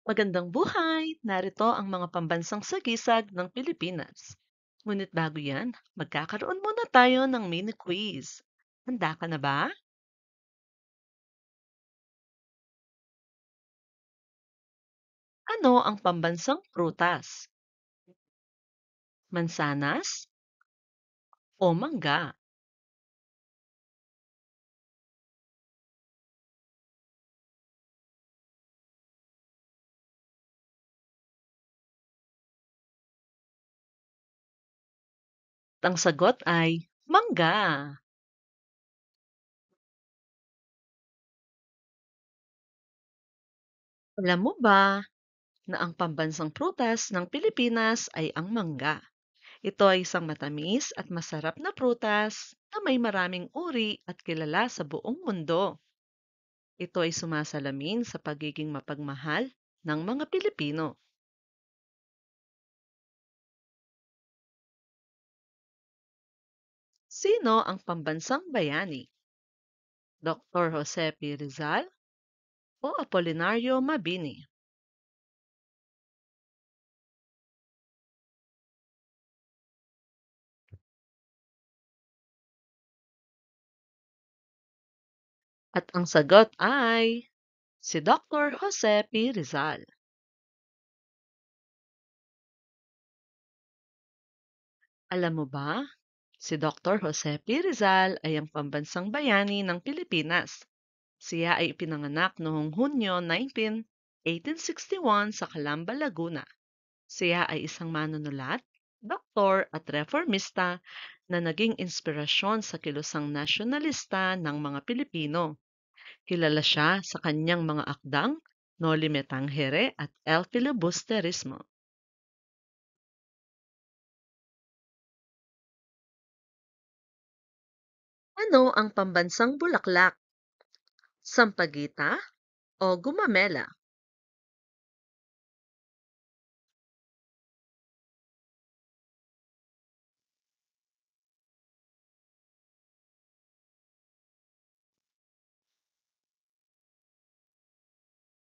Magandang buhay! Narito ang mga pambansang sagisag ng Pilipinas. Ngunit bago yan, magkakaroon muna tayo ng mini quiz. Handa ka na ba? Ano ang pambansang prutas? Mansanas o mangga? Ang sagot ay mangga. Alam mo ba na ang pambansang prutas ng Pilipinas ay ang mangga? Ito ay isang matamis at masarap na prutas na may maraming uri at kilala sa buong mundo. Ito ay sumasalamin sa pagiging mapagmahal ng mga Pilipino. Sino ang pambansang bayani? Dr. Jose P. Rizal o Apolinario Mabini? At ang sagot ay si Dr. Jose P. Rizal. Alam mo ba, si Dr. Jose P. Rizal ay ang pambansang bayani ng Pilipinas. Siya ay ipinanganak noong Hunyo 19, 1861 sa Calamba, Laguna. Siya ay isang manunulat, doktor at reformista na naging inspirasyon sa kilusang nasyonalista ng mga Pilipino. Kilala siya sa kanyang mga akdang Noli Me Tangere at El Filibusterismo. Ano ang pambansang bulaklak? Sampagita o gumamela?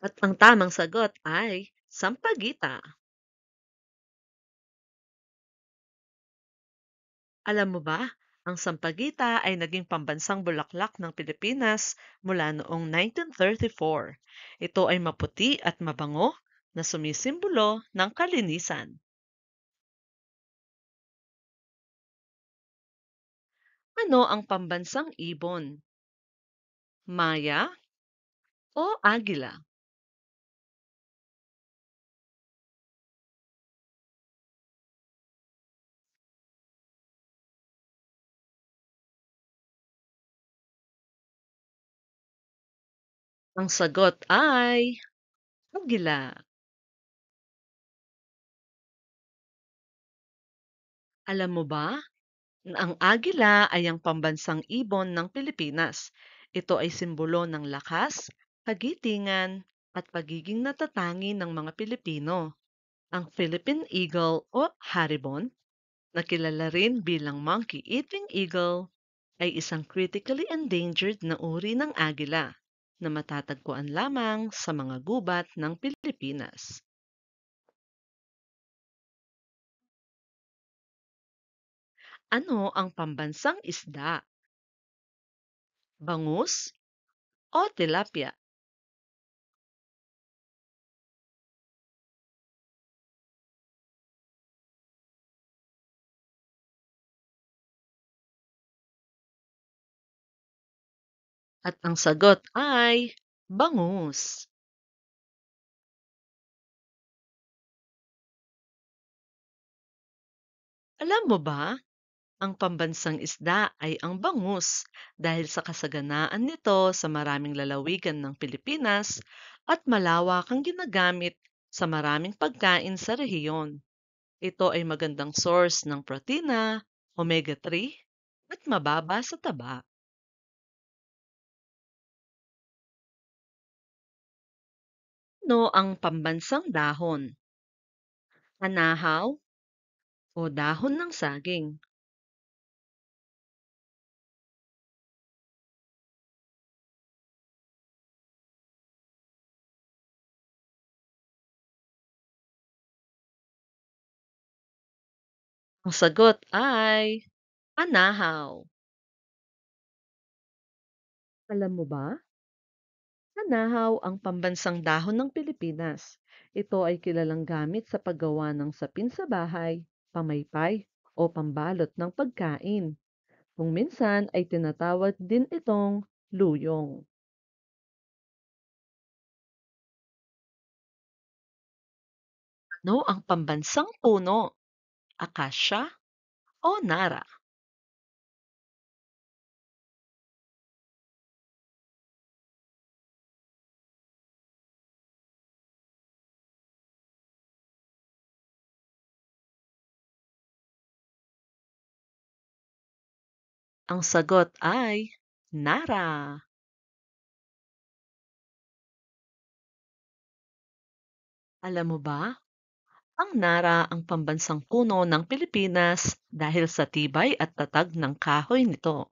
At ang tamang sagot ay sampagita. Alam mo ba, ang sampagita ay naging pambansang bulaklak ng Pilipinas mula noong 1934. Ito ay maputi at mabango na sumisimbolo ng kalinisan. Ano ang pambansang ibon? Maya o agila? Ang sagot ay agila. Alam mo ba na ang agila ay ang pambansang ibon ng Pilipinas? Ito ay simbolo ng lakas, kagitingan, at pagiging natatangi ng mga Pilipino. Ang Philippine Eagle o Haribon, na kilala rin bilang monkey-eating eagle, ay isang critically endangered na uri ng agila na matatagpuan lamang sa mga gubat ng Pilipinas. Ano ang pambansang isda? Bangus o tilapia? At ang sagot ay bangus. Alam mo ba, ang pambansang isda ay ang bangus dahil sa kasaganaan nito sa maraming lalawigan ng Pilipinas at malawak ang ginagamit sa maraming pagkain sa rehiyon. Ito ay magandang source ng protina, omega-3, at mababa sa taba. Ano ang pambansang dahon? Anahaw o dahon ng saging? Ang sagot ay anahaw. Alam mo ba? Anahaw ang pambansang dahon ng Pilipinas. Ito ay kilalang gamit sa paggawa ng sapin sa bahay, pamaypay, o pambalot ng pagkain. Kung minsan ay tinatawag din itong luyong. Ano ang pambansang puno? Akasya o nara? Ang sagot ay nara. Alam mo ba? Ang nara ang pambansang puno ng Pilipinas dahil sa tibay at tatag ng kahoy nito.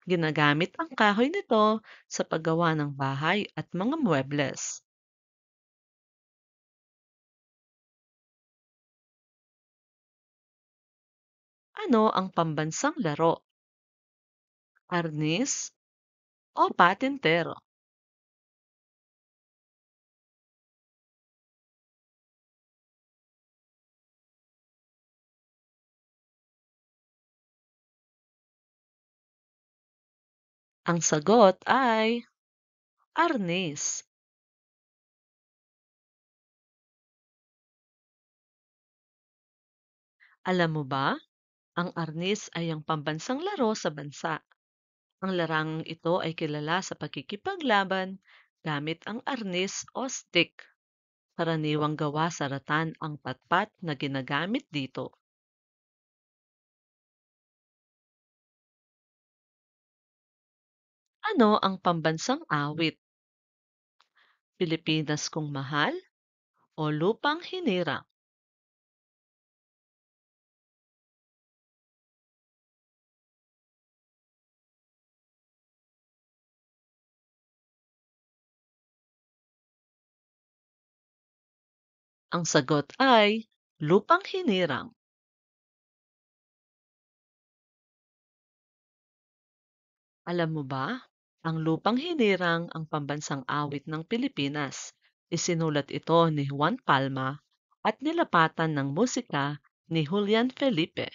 Ginagamit ang kahoy nito sa paggawa ng bahay at mga muebles. Ano ang pambansang laro? Arnis o patintero? Ang sagot ay arnis. Alam mo ba, ang arnis ay ang pambansang laro sa bansa. Ang larangang ito ay kilala sa pakikipaglaban gamit ang arnis o stick. Karaniwang gawa sa ratan ang patpat na ginagamit dito. Ano ang pambansang awit? Pilipinas kung mahal o lupang hinirang? Ang sagot ay lupang hinirang. Alam mo ba, ang lupang hinirang ang pambansang awit ng Pilipinas. Isinulat ito ni Juan Palma at nilapatan ng musika ni Julian Felipe.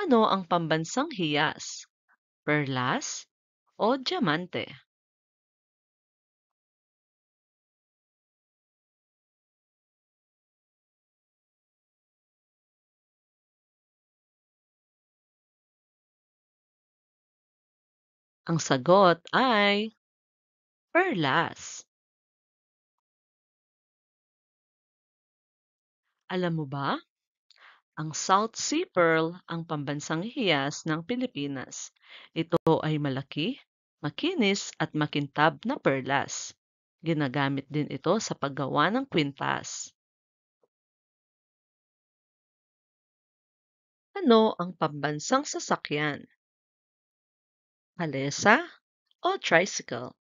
Ano ang pambansang hiyas? Perlas o diamante? Ang sagot ay perlas. Alam mo ba, ang South Sea Pearl ang pambansang hiyas ng Pilipinas. Ito ay malaki, makinis at makintab na perlas. Ginagamit din ito sa paggawa ng kwintas. Ano ang pambansang sasakyan? Kalesa o tricycle?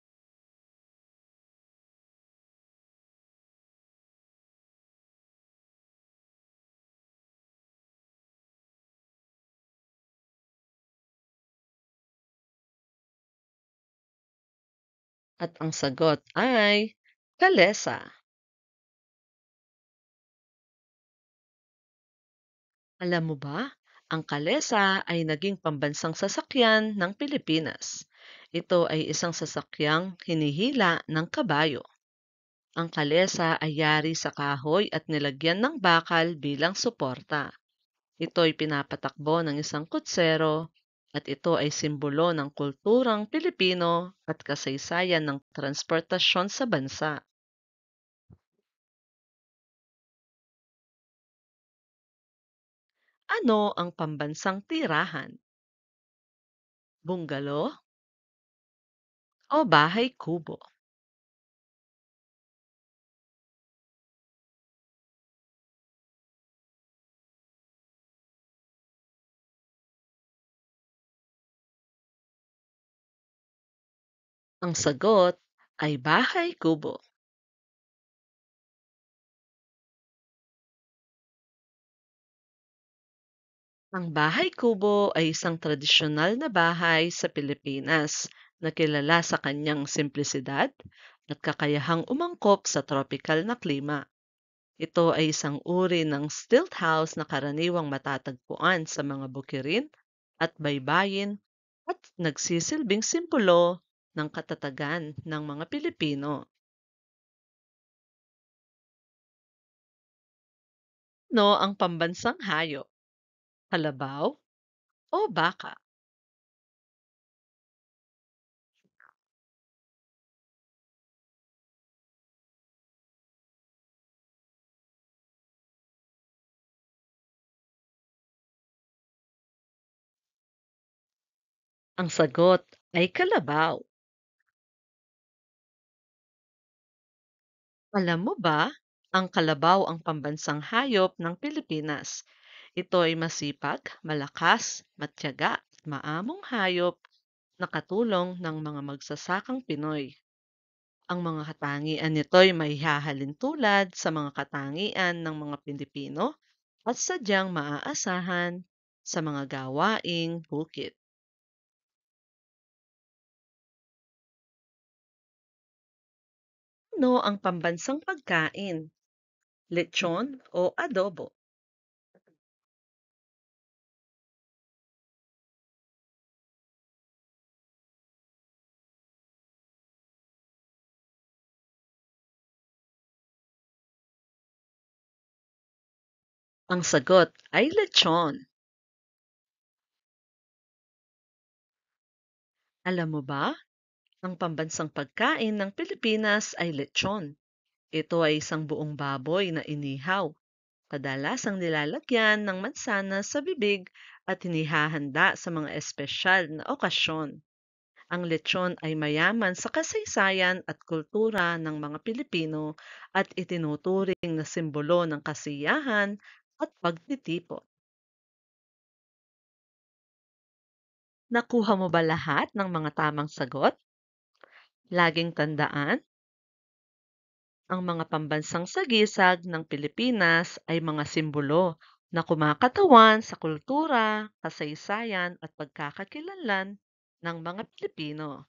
At ang sagot ay kalesa. Alam mo ba, ang kalesa ay naging pambansang sasakyan ng Pilipinas. Ito ay isang sasakyang hinihila ng kabayo. Ang kalesa ay yari sa kahoy at nilagyan ng bakal bilang suporta. Ito ay pinapatakbo ng isang kutsero at ito ay simbolo ng kulturang Pilipino at kasaysayan ng transportasyon sa bansa. Ano ang pambansang tirahan? Bungalo o bahay kubo? Ang sagot ay bahay kubo. Ang bahay kubo ay isang tradisyonal na bahay sa Pilipinas na kilala sa kanyang simplisidad at kakayahang umangkop sa tropical na klima. Ito ay isang uri ng stilt house na karaniwang matatagpuan sa mga bukirin at baybayin at nagsisilbing simbolo ng katatagan ng mga Pilipino. No ang pambansang hayop? Kalabaw o baka? Ang sagot ay kalabaw. Alam mo ba, ang kalabaw ang pambansang hayop ng Pilipinas. Ito ay masipag, malakas, matyaga at maamong hayop na katulong ng mga magsasakang Pinoy. Ang mga katangian nito'y maihahalin tulad sa mga katangian ng mga Pilipino at sadyang maaasahan sa mga gawaing bukid. Ano ang pambansang pagkain? Lechon o adobo? Ang sagot ay lechon. Alam mo ba, ang pambansang pagkain ng Pilipinas ay lechon. Ito ay isang buong baboy na inihaw. Kadalasang nilalagyan ng mansanas sa bibig at hinihahanda sa mga espesyal na okasyon. Ang lechon ay mayaman sa kasaysayan at kultura ng mga Pilipino at itinuturing na simbolo ng kasiyahan at pagtitipon. Nakuha mo ba lahat ng mga tamang sagot? Laging tandaan, ang mga pambansang sagisag ng Pilipinas ay mga simbolo na kumakatawan sa kultura, kasaysayan at pagkakakilanlan ng mga Pilipino.